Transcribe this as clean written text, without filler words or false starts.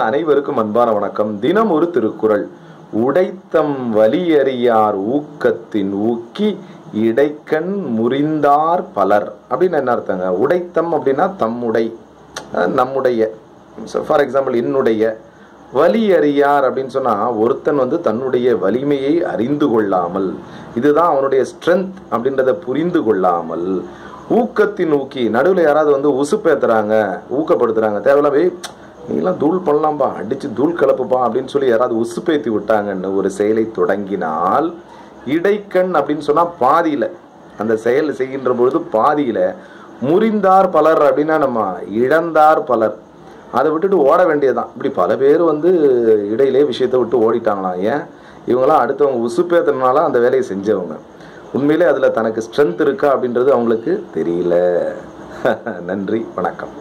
அனைவருக்கும் அன்பான வணக்கம். தினம் ஒரு திருக்குறள். உடைத்தம் வலியறியார் ஊக்கத்தின் ஊக்கி இடைக்கண் முறிந்தார் பலர் அப்படின்னு என்ன அர்த்தங்க? உடைத்தம் அப்படின்னா தம்முடை, நம்முடைய. ஃபார் எக்ஸாம்பிள் என்னுடைய. வலி அறியார் அப்படின்னு சொன்னா ஒருத்தன் தன்னுடைய வலிமையை அறிந்து கொள்ளாமல், இதுதான் அவனுடைய ஸ்ட்ரென்த் அப்படின்றத புரிந்து கொள்ளாமல், ஊக்கத்தின் ஊக்கி, நடுவில் யாராவது உசுப்பேத்துறாங்க, ஊக்கப்படுத்துறாங்க, தேவையில்லாம நீங்களாம் தூள் பண்ணலாம்பா, அடிச்சு தூள் கலப்புப்பா அப்படின்னு சொல்லி யாராவது உசுப்பேத்தி விட்டாங்கன்னு ஒரு செயலை தொடங்கினால், இடைக்கண் அப்படின்னு சொன்னா பாதியில, அந்த செயல் செய்கின்ற பொழுது பாதியில முறிந்தார் பலர் அப்படின்னா நம்ம இழந்தார் பலர். அதை விட்டுட்டு ஓட வேண்டியதுதான். இப்படி பல பேர் இடையிலே விஷயத்தை விட்டு ஓடிட்டாங்களாம். ஏன்? இவங்களாம் அடுத்தவங்க உசுப்பேத்துறதுனால அந்த வேலையை செஞ்சவங்க. உண்மையிலே அதில் தனக்கு ஸ்ட்ரென்த் இருக்கா அப்படின்றது அவங்களுக்கு தெரியல. நன்றி, வணக்கம்.